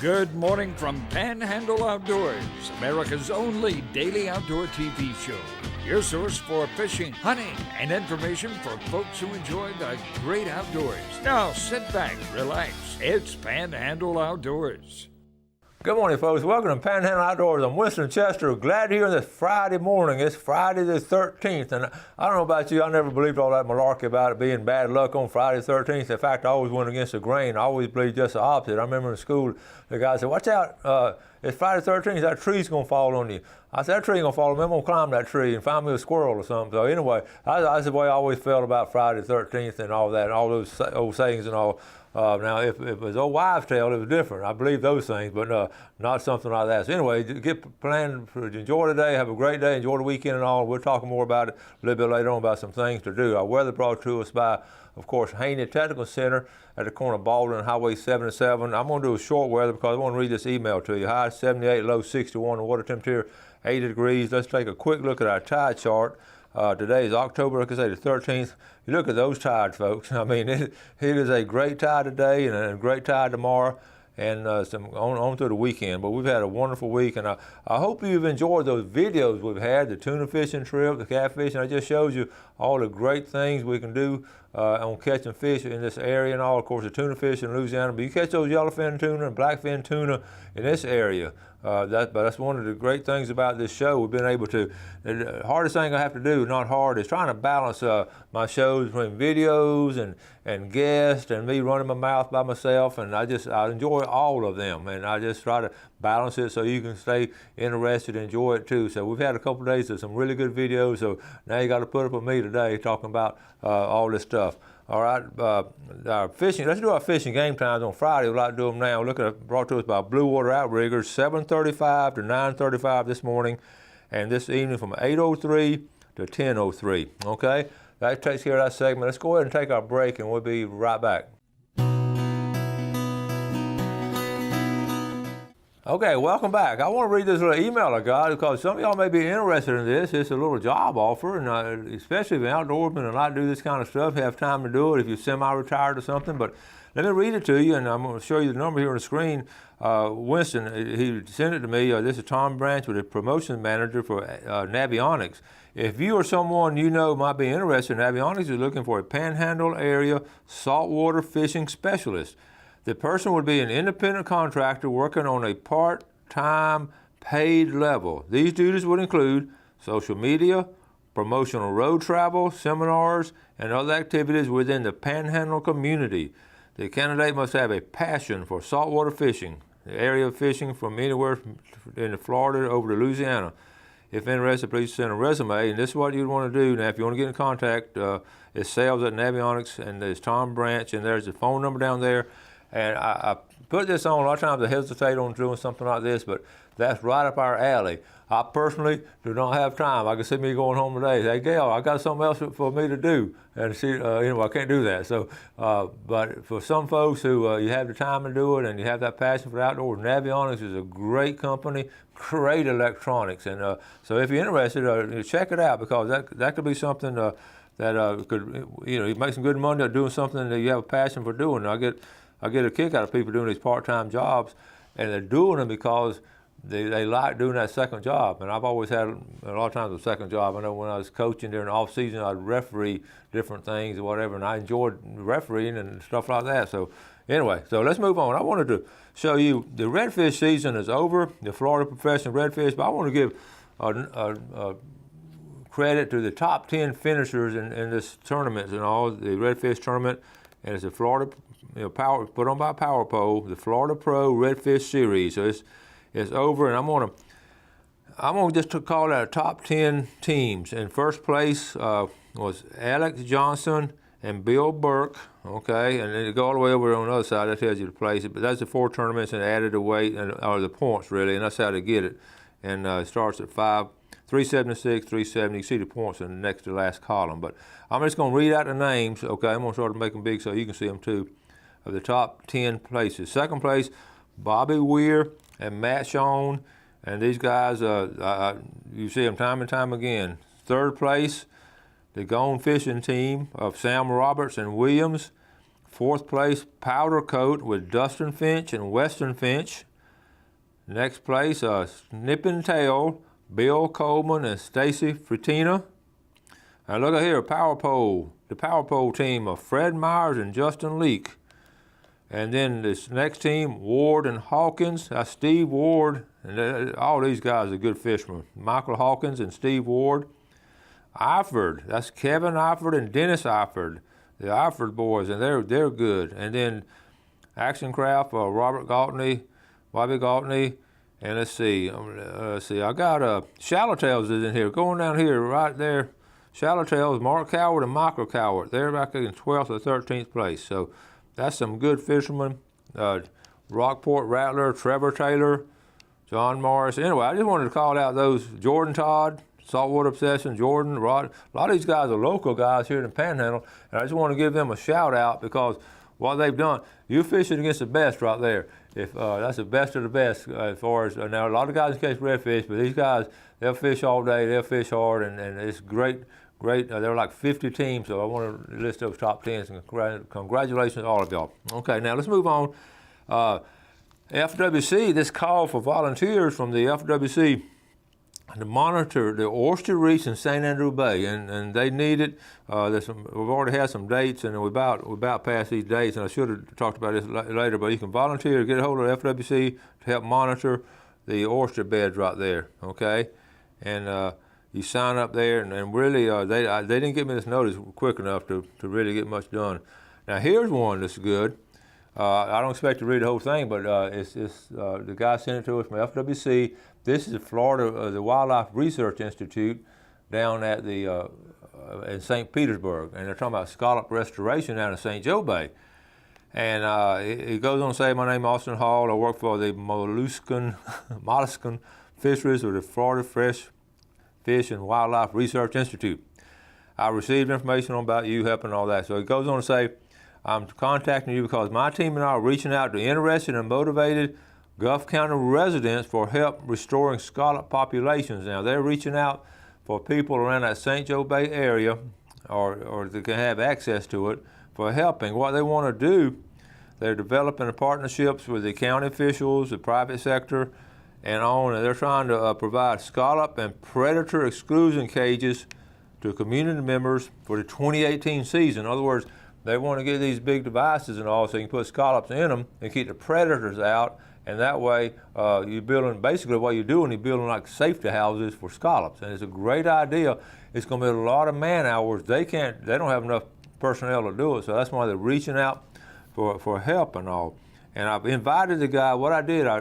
Good morning from Panhandle Outdoors, America's only daily outdoor TV show. Your source for fishing, hunting, and information for folks who enjoy the great outdoors. Now sit back, relax. It's Panhandle Outdoors. Good morning, folks. Welcome to Panhandle Outdoors. I'm Winston Chester. Glad you're here this Friday morning. It's Friday the 13th, and I don't know about you, I never believed all that malarkey about it being bad luck on Friday the 13th. In fact, I always went against the grain. I always believed just the opposite. I remember in school, the guy said, watch out, it's Friday the 13th, that tree's going to fall on you. I said, that tree ain't going to fall on me. I'm going to climb that tree and find me a squirrel or something. So anyway, that's the way I always felt about Friday the 13th and all that, and all those old sayings and all. Now, if it was old wives' tale, it was different. I believe those things, but not something like that. So anyway, get planned to enjoy today, have a great day, enjoy the weekend and all. We'll talk more about it a little bit later on about some things to do. Our weather brought to us by, of course, Haney Technical Center at the corner of Baldwin and Highway 77. I'm going to do a short weather because I want to read this email to you. High 78, low 61, the water temperature 80 degrees. Let's take a quick look at our tide chart. Today is October, like I say, the 13th. You look at those tides, folks. I mean, it is a great tide today and a great tide tomorrow, and on through the weekend. But we've had a wonderful week, and I hope you've enjoyed those videos we've had, the tuna fishing trip, the catfishing. I just showed you all the great things we can do on catching fish in this area and all. Of course, the tuna fish in Louisiana, but you catch those yellowfin tuna and blackfin tuna in this area. But that's one of the great things about this show. We've been able to, the hardest thing I have to do, not hard, is trying to balance my shows between videos and guests and me running my mouth by myself, and I enjoy all of them, and I just try to balance it so you can stay interested and enjoy it too. So we've had a couple of days of some really good videos, so now you got to put up with me today talking about all this stuff. All right, our fishing. Let's do our fishing game times on Friday. We'd like to do them now. Look at brought to us by Blue Water Outriggers, 7:35 to 9:35 this morning, and this evening from 8:03 to 10:03. Okay, that takes care of that segment. Let's go ahead and take our break, and we'll be right back. Okay, welcome back. I want to read this little email I got because some of y'all may be interested in this. It's a little job offer, and especially if you're outdoorsman and like to do this kind of stuff, have time to do it if you're semi-retired or something. But let me read it to you, and I'm going to show you the number here on the screen. Winston, he sent it to me. This is Tom Branch, with the promotion manager for Navionics. If you or someone you know might be interested, Navionics is looking for a Panhandle area saltwater fishing specialist. The person would be an independent contractor working on a part-time paid level. These duties would include social media, promotional road travel, seminars, and other activities within the Panhandle community. The candidate must have a passion for saltwater fishing, the area of fishing from anywhere in Florida over to Louisiana. If interested, please send a resume, and this is what you'd want to do. Now, if you want to get in contact, it's sales at Navionics, and there's Tom Branch, and there's the phone number down there. And I put this on, a lot of times I hesitate on doing something like this, but that's right up our alley. I personally do not have time. I can see me going home today. Hey, Gail, I got something else for me to do. And she, I can't do that. So, but for some folks who you have the time to do it and you have that passion for outdoors, Navionics is a great company, great electronics. And so if you're interested, check it out, because that could be something that could, you make some good money doing something that you have a passion for doing. I get a kick out of people doing these part-time jobs, and they're doing them because they like doing that second job. And I've always had a lot of times a second job. I know when I was coaching during the off season, I'd referee different things or whatever, and I enjoyed refereeing and stuff like that. So anyway, so let's move on. I wanted to show you the redfish season is over, the Florida professional redfish, but I want to give a credit to the top 10 finishers in this tournament and all, the redfish tournament, and it's a Florida put on by Power Pole, the Florida Pro Redfish Series. So it's over, and I'm gonna just call out top 10 teams. In first place was Alex Johnson and Bill Burke. Okay, and then you go all the way over on the other side. That tells you the place. But that's the 4 tournaments and added the weight or the points really, and that's how to get it. And it starts at 376, 370. You see the points in the next to last column. But I'm just gonna read out the names. Okay, I'm gonna start to make them big so you can see them too. Of the top 10 places. Second place, Bobby Weir and Matt Schoen, and these guys, you see them time and time again. Third place, the Gone Fishing team of Sam Roberts and Williams. Fourth place, Powder Coat with Dustin Finch and Weston Finch. Next place, Snip and Tail, Bill Coleman and Stacy Fretina. And look at here, Power Pole, the Power Pole team of Fred Myers and Justin Leake. And then this next team, Ward and Hawkins, that's Steve Ward, and all these guys are good fishermen. Michael Hawkins and Steve Ward. Eiford, that's Kevin Eiford and Dennis Eiford, the Eiford boys, and they're good. And then Action Craft, Robert Galtney, Bobby Galtney, and let's see, I got Shallowtails is in here, going down here, right there. Shallowtails, Mark Coward and Michael Coward, they're back in 12th or 13th place. So that's some good fishermen. Rockport Rattler, Trevor Taylor, John Morris. Anyway, I just wanted to call out those, Jordan Todd, Saltwater Obsession, Jordan, Rod. A lot of these guys are local guys here in the Panhandle, and I just want to give them a shout out because what they've done, you're fishing against the best right there. If that's the best of the best as far as, now a lot of guys catch redfish, but these guys, they'll fish all day, they'll fish hard, and it's great. There are like 50 teams, so I want to list those top 10s, and congratulations to all of y'all. Okay, now let's move on. FWC, this call for volunteers from the FWC to monitor the oyster reefs in St. Andrew Bay, and they need it. We've already had some dates, and we're about past these dates, and I should have talked about this later, but you can volunteer, get a hold of FWC to help monitor the oyster beds right there, okay? And you sign up there, and really, they didn't give me this notice quick enough to really get much done. Now here's one that's good. I don't expect to read the whole thing, but the guy sent it to us from FWC. This is Florida, the Wildlife Research Institute down at the in St. Petersburg, and they're talking about scallop restoration down in St. Joe Bay. And it goes on to say, my name is Austin Hall. I work for the molluscan fisheries of the Florida Fresh Fish and Wildlife Research Institute. I received information about you helping all that. So it goes on to say, I'm contacting you because my team and I are reaching out to interested and motivated Gulf County residents for help restoring scallop populations. Now they're reaching out for people around that St. Joe Bay area or that can have access to it for helping. What they want to do, they're developing partnerships with the county officials, the private sector, and on, and they're trying to provide scallop and predator exclusion cages to community members for the 2018 season. In other words, they want to get these big devices and all so you can put scallops in them and keep the predators out, and that way you're building, basically what you're doing, you're building like safety houses for scallops, and it's a great idea. It's going to be a lot of man hours. They don't have enough personnel to do it, so that's why they're reaching out for help and all. And I've invited the guy. What I did, I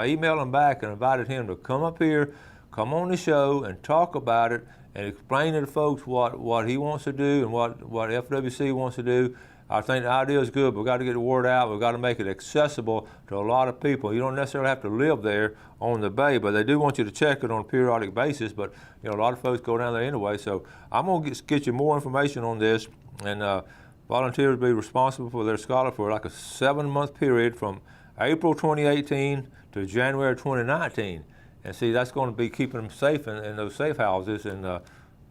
emailed him back and invited him to come up here, come on the show and talk about it and explain to the folks what he wants to do and what FWC wants to do. I think the idea is good, but we've got to get the word out. We've got to make it accessible to a lot of people. You don't necessarily have to live there on the bay, but they do want you to check it on a periodic basis. But you know, a lot of folks go down there anyway. So I'm going to get you more information on this, and volunteers will be responsible for their scallop for like a 7-month period from April 2018 to January 2019. And see, that's going to be keeping them safe in those safe houses. And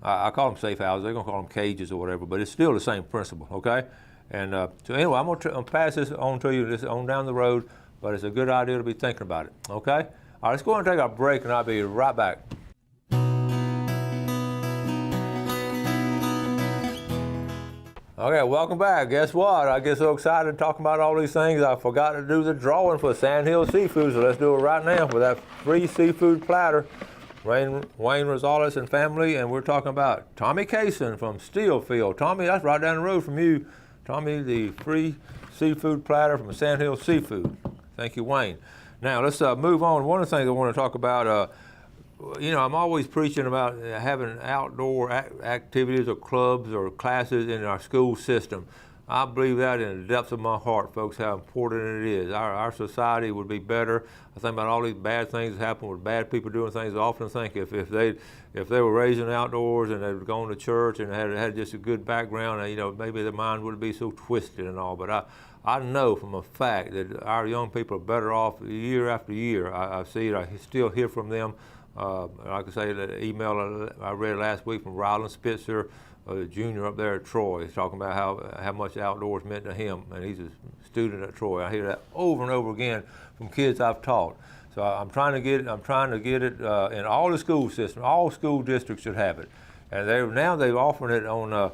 I call them safe houses. They're going to call them cages or whatever, but it's still the same principle, okay? And so anyway, I'm going to pass this on to you, this on down the road, but it's a good idea to be thinking about it, okay? All right, let's go ahead and take our break, and I'll be right back. Okay, welcome back. Guess what? I get so excited talking about all these things, I forgot to do the drawing for Sandhill Seafood, so let's do it right now for that free seafood platter. Wayne Rosales and family, and we're talking about Tommy Kaysen from Steelfield. Tommy, that's right down the road from you. Tommy, the free seafood platter from Sandhill Seafood. Thank you, Wayne. Now, let's move on. One of the things I want to talk about, you know, I'm always preaching about having outdoor activities or clubs or classes in our school system. I believe that in the depths of my heart, folks, how important it is. Our society would be better. I think about all these bad things that happen with bad people doing things. I often think if they were raised in outdoors and they'd gone to church and had just a good background, you know, maybe their mind wouldn't be so twisted and all. But I know from a fact that our young people are better off year after year. I see it. I still hear from them. Like I say, the email I read last week from Ryland Spitzer, junior up there at Troy. He's talking about how much outdoors meant to him, and he's a student at Troy. I hear that over and over again from kids I've taught. So I'm trying to get it in all the school systems. All school districts should have it, and they're offering it on.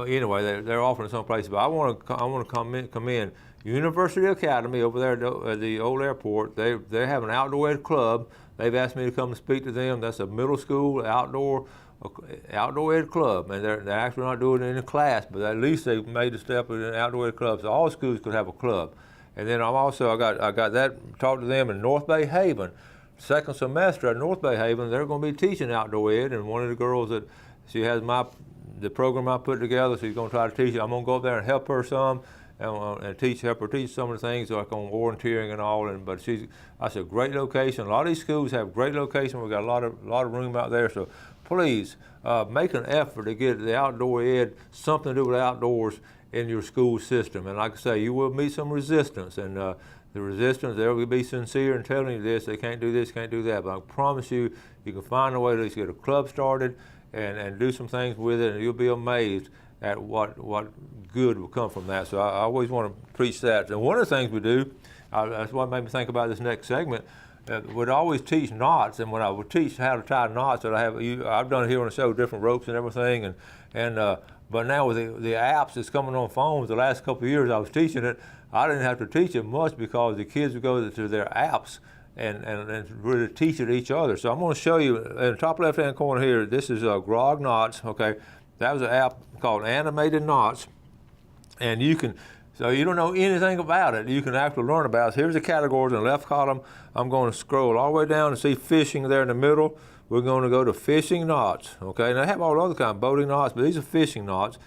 Anyway, they're offering it someplace. But I want to come in. University Academy over there at the old airport. They have an outdoor ed club. They've asked me to come and speak to them. That's a middle school outdoor ed club, and they're actually not doing it in a class, but at least they've made a step in an outdoor ed club. So all schools could have a club. And then I got that, talked to them in North Bay Haven. Second semester at North Bay Haven, they're going to be teaching outdoor ed, and one of the girls that she has the program I put together, she's going to try to teach it. I'm going to go up there and help her some, and help her teach some of the things like on orienteering and all. But that's a great location. A lot of these schools have great location. We've got a lot of room out there. So please make an effort to get the outdoor ed, something to do with outdoors in your school system. And like I say, you will meet some resistance, and the resistance, they'll be sincere in telling you this, they can't do this, can't do that. But I promise you, you can find a way to get a club started and do some things with it, and you'll be amazed at what good will come from that. So I always want to preach that. And one of the things we do, that's what made me think about this next segment, would always teach knots. And when I would teach how to tie knots, that I've done it here on the show, different ropes and everything, but now with the apps that's coming on phones, the last couple of years I was teaching it, I didn't have to teach it much because the kids would go to their apps and really teach it to each other. So I'm going to show you in the top left-hand corner here, this is Grog Knots, okay? That was an app called Animated Knots, and so you don't know anything about it, you can actually learn about it. So here's the categories in the left column. I'm going to scroll all the way down and see fishing there in the middle. We're going to go to fishing knots, okay? And they have all the other kind of boating knots, but these are fishing knots.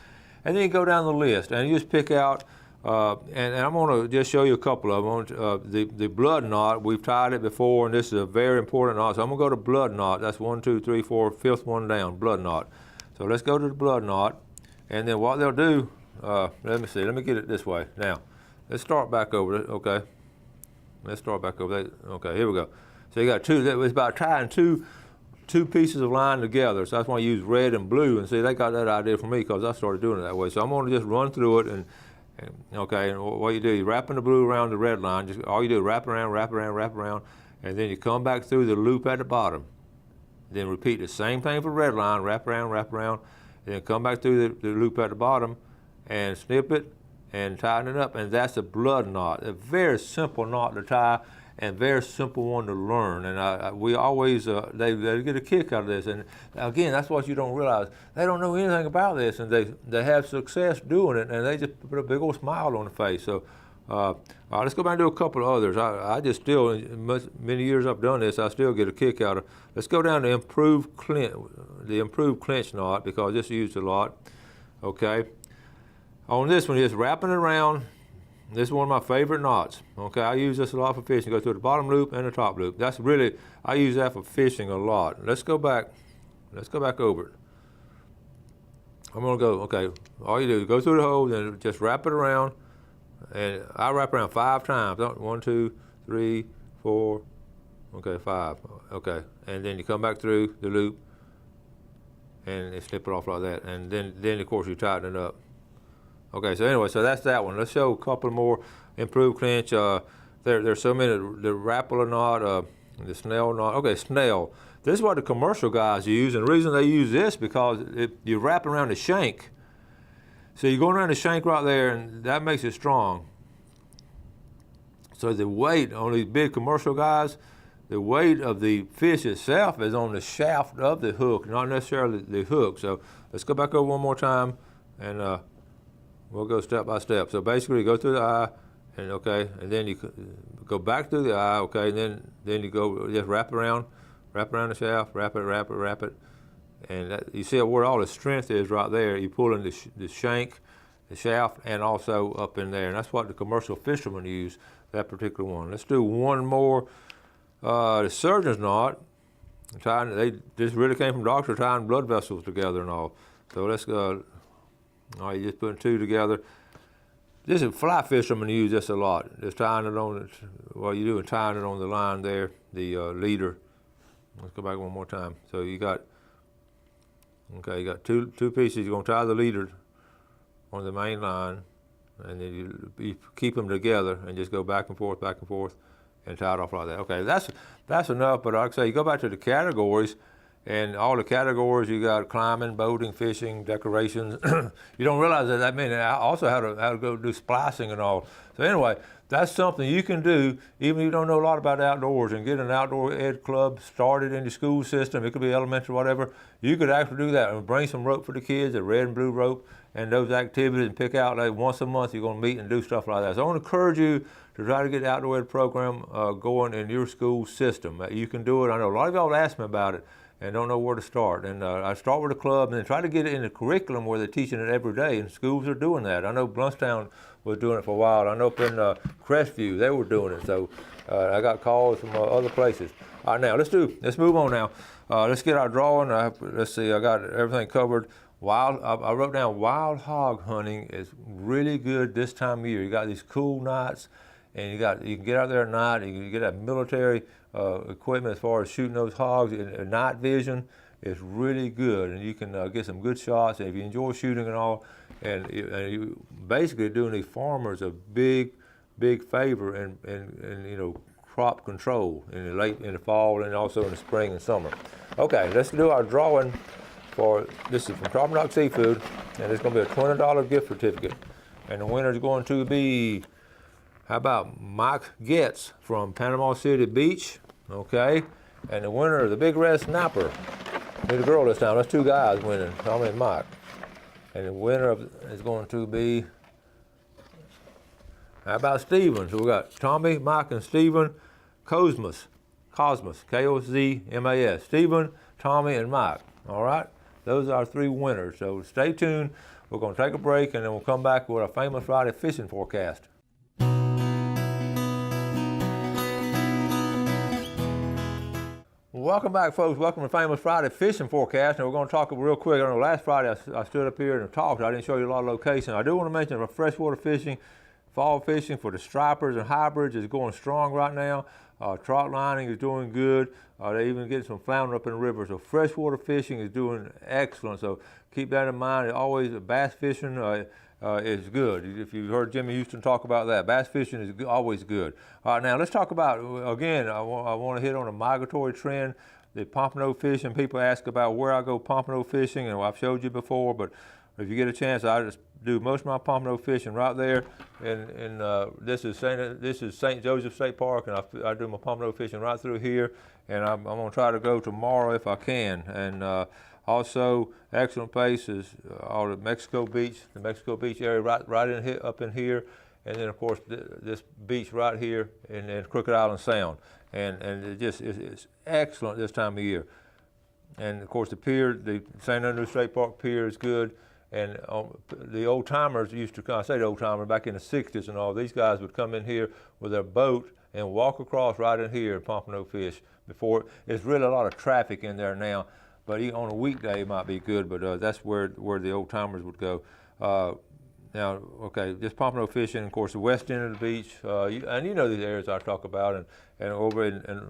And then you go down the list, and you just pick out, and I'm going to just show you a couple of them. The blood knot, we've tied it before, and this is a very important knot. So I'm going to go to blood knot. That's 1, 2, 3, 4, fifth one down, blood knot. So let's go to the blood knot, and then what they'll do, let me see, let me get it this way. Now, let's start back over it, okay? Let's start back over that. Okay, here we go. So you got two, it's about tying two pieces of line together. So that's why I use red and blue. And see, they got that idea from me because I started doing it that way. So I'm going to just run through it, and what you do, you wrapping the blue around the red line. Just all you do is wrap around, wrap around, wrap around, and then you come back through the loop at the bottom. Then repeat the same thing for the red line, wrap around, and then come back through the loop at the bottom and snip it and tighten it up. And that's a blood knot. A very simple knot to tie and very simple one to learn. And we always, they get a kick out of this. And again, that's what you don't realize. They don't know anything about this, and they have success doing it, and they just put a big old smile on the face. So let's go back and do a couple of others. I just still, many years I've done this, I still get a kick out of. Let's go down to the improved clinch knot, because this is used a lot. Okay. On this one, just wrapping it around. This is one of my favorite knots. Okay, I use this a lot for fishing. Go through the bottom loop and the top loop. That's really, I use that for fishing a lot. Let's go back over it. I'm gonna go, okay, all you do is go through the hole, then just wrap it around. And I wrap around 5 times. 1, 2, 3, 4, okay, 5, okay. And then you come back through the loop and snip it off like that. And then of course you tighten it up. Okay, so anyway, so that's that one. Let's show a couple more improved clinch. There's so many, the Rapala knot, the Snell knot. Okay, Snell. This is what the commercial guys use, and the reason they use this because you wrap around the shank. So you go around the shank right there, and that makes it strong. So the weight on these big commercial guys, the weight of the fish itself is on the shaft of the hook, not necessarily the hook. So let's go back over one more time, and we'll go step by step. So basically, you go through the eye, and and then you go back through the eye, okay, and then you go just wrap around the shaft, wrap it, and you see where all the strength is right there. You pull in the shank, the shaft, and also up in there, and that's what the commercial fishermen use, that particular one. Let's do one more. The surgeon's knot. This really came from doctors tying blood vessels together and all. So let's go. All you just putting 2 together. This is fly fishermen use this a lot. Just tying it on, tying it on the line there, the leader. Let's go back one more time. So you got two pieces. You're gonna tie the leader on the main line, and then you keep them together and just go back and forth, and tie it off like that. Okay, that's enough, but like I say, you go back to the categories, and all the categories, you got climbing, boating, fishing, decorations. You don't realize that means also how to go do splicing and all. So anyway, that's something you can do even if you don't know a lot about outdoors, and get an outdoor ed club started in the school system. It could be elementary, whatever. You could actually do that and bring some rope for the kids, a red and blue rope, and those activities, and pick out like once a month you're going to meet and do stuff like that. So I want to encourage you to try to get the outdoor ed program going in your school system. You can do it. I know a lot of y'all ask me about it and don't know where to start. And I start with a club and then try to get it in the curriculum where they're teaching it every day, and schools are doing that. I know Bluntstown was doing it for a while. I know up in Crestview they were doing it. So I got calls from other places. All right, now let's move on now. Let's get our drawing. Let's see, I got everything covered. I wrote down wild hog hunting is really good this time of year. You got these cool nights, and you can get out there at night. You can get that military equipment as far as shooting those hogs. And night vision is really good, and you can get some good shots. And if you enjoy shooting and all, and you basically doing these farmers a big favor, and you know, crop control in the fall and also in the spring and summer. Okay, let's do our drawing. This is from Top Knock Seafood, and it's going to be a $20 gift certificate. And the winner is going to be, how about Mike Getz from Panama City Beach, okay? And the winner of the Big Red Snapper, he's a girl this time. That's two guys winning, Tommy and Mike. And the winner is going to be, how about Steven? So we got Tommy, Mike, and Steven Cosmas, K-O-Z-M-A-S. Steven, Tommy, and Mike, all right? Those are our three winners. So stay tuned. We're going to take a break, and then we'll come back with our Famous Friday fishing forecast. Welcome back, folks. Welcome to Famous Friday fishing forecast. And we're going to talk real quick. I know last Friday I stood up here and talked. I didn't show you a lot of locations. I do want to mention that freshwater fishing, fall fishing for the stripers and hybrids is going strong right now. Trout lining is doing good. They're even getting some flounder up in the river. So freshwater fishing is doing excellent. So keep that in mind. Always bass fishing is good. If you've heard Jimmy Houston talk about that, bass fishing is always good. All right, now let's talk about, again, I want to hit on a migratory trend, the pompano fishing. People ask about where I go pompano fishing, and I've showed you before, but if you get a chance, I just do most of my pompano fishing right there. And this is St. Joseph State Park, and I do my pompano fishing right through here. And I'm going to try to go tomorrow if I can. And also, excellent place is all the Mexico Beach area right in here, up in here. And then, of course, this beach right here in Crooked Island Sound. And it's excellent this time of year. And, of course, the pier, the St. Andrew State Park Pier is good. And the old timers used to come, I say the old timers, back in the 60s and all, these guys would come in here with their boat and walk across right in here and pompano fish. Before, there's really a lot of traffic in there now, but on a weekday it might be good, but that's where the old timers would go. Now, okay, just pompano fishing, of course, the west end of the beach, and you know these areas I talk about, and over in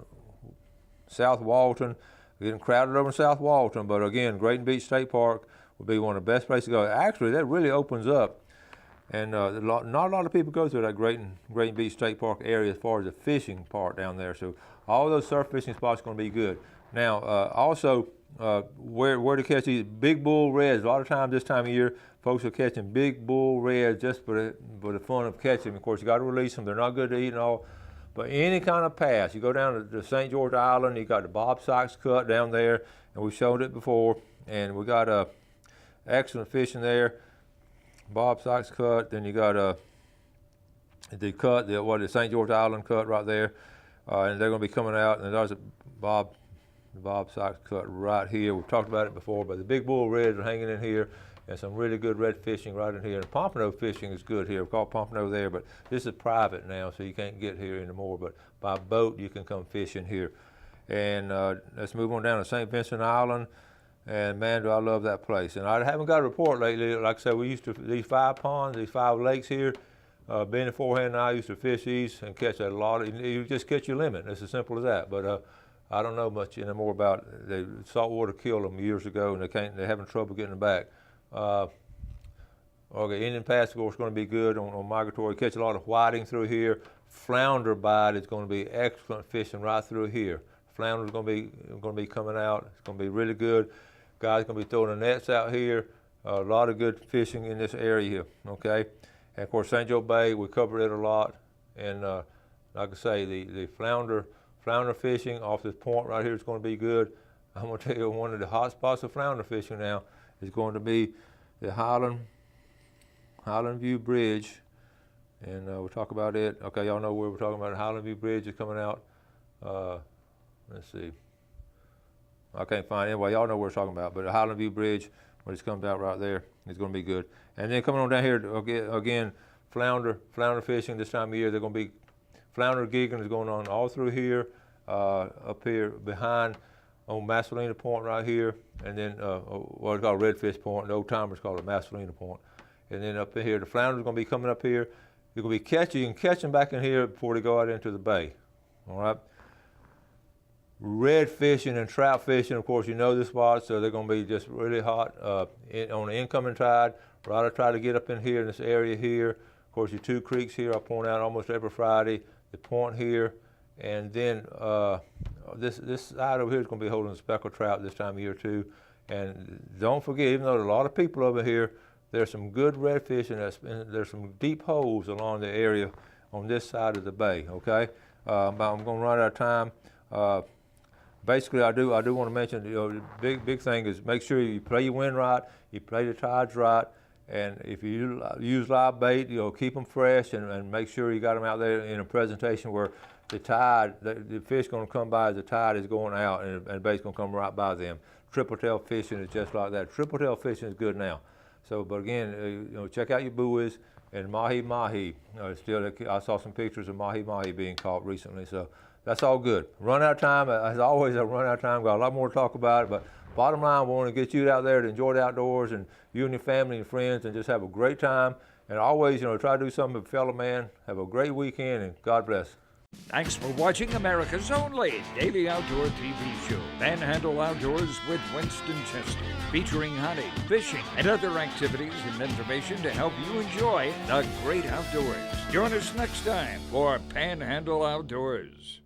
South Walton, getting crowded over in South Walton, but again, Grayton Beach State Park would be one of the best places to go. Actually, that really opens up, and not a lot of people go through that Grayton Beach State Park area as far as the fishing part down there. So all those surf fishing spots are going to be good. Now, also, where to catch these big bull reds. A lot of times this time of year, folks are catching big bull reds just for the fun of catching them. Of course, you got to release them. They're not good to eat and all. But any kind of pass, you go down to St. George Island, you got the Bob Sykes Cut down there, and we've showed it before, and we got excellent fishing there. Bob Sykes Cut, then you got the St. George Island Cut right there, and they're going to be coming out, and there's the Bob Sykes Cut right here. We've talked about it before, but the big bull reds are hanging in here, and some really good red fishing right in here. And pompano fishing is good here. We call it pompano there, but this is private now, so you can't get here anymore. But by boat, you can come fishing here. And let's move on down to St. Vincent Island. And man, do I love that place. And I haven't got a report lately. Like I said, we used to, these 5 ponds, these 5 lakes here, Benny Forehand and I used to fish these and catch a lot. You just catch your limit. It's as simple as that. But I don't know much anymore about the saltwater killed them years ago, and they're having trouble getting them back. Okay, Indian Pass, of course, is going to be good on migratory. Catch a lot of whiting through here. flounder bite is going to be excellent fishing right through here. Flounder is going to be coming out. It's going to be really good. Guys going to be throwing the nets out here. A lot of good fishing in this area here, okay? And of course, St. Joe Bay, we covered it a lot. And like I say, the flounder fishing off this point right here is going to be good. I'm going to tell you, one of the hot spots of flounder fishing now is going to be the Highland View Bridge. And we'll talk about it. Okay, y'all know where we're talking about. Highland View Bridge is coming out. Let's see. I can't find it. Anyway, y'all know what we're talking about. But the Highland View Bridge, when it's comes out right there, is going to be good. And then coming on down here, again, flounder fishing this time of year. They're going to be flounder gigging is going on all through here, up here behind on Masalina Point right here, and then what we call Redfish Point. The old timers call it Masalina Point. And then up in here, the flounder's going to be coming up here. You're going to be catching, you can catch them back in here before they go out into the bay. All right. Red fishing and trout fishing, of course, you know this spot, so they're going to be just really hot on the incoming tide. Right, I try to get up in here in this area here. Of course, your two creeks here I point out almost every Friday. The point here, and then this side over here is going to be holding speckled trout this time of year too. And don't forget, even though there are a lot of people over here, there's some good redfish and there's some deep holes along the area on this side of the bay. Okay, I'm going to run out of time. Basically, I do want to mention, the big thing is make sure you play your wind right, you play the tides right, and if you use live bait, keep them fresh and make sure you got them out there in a presentation where the tide, the fish going to come by as the tide is going out, and the bait's going to come right by them. Triple tail fishing is just like that. Triple tail fishing is good now. So, but again, check out your buoys and mahi. Still, I saw some pictures of mahi being caught recently. So that's all good. Run out of time. As always, I run out of time. Got a lot more to talk about it, but bottom line, we want to get you out there to enjoy the outdoors, and you and your family and friends, and just have a great time. And always, try to do something with a fellow man. Have a great weekend, and God bless. Thanks for watching America's only daily outdoor TV show, Panhandle Outdoors with Winston Chester, featuring hunting, fishing, and other activities and information to help you enjoy the great outdoors. Join us next time for Panhandle Outdoors.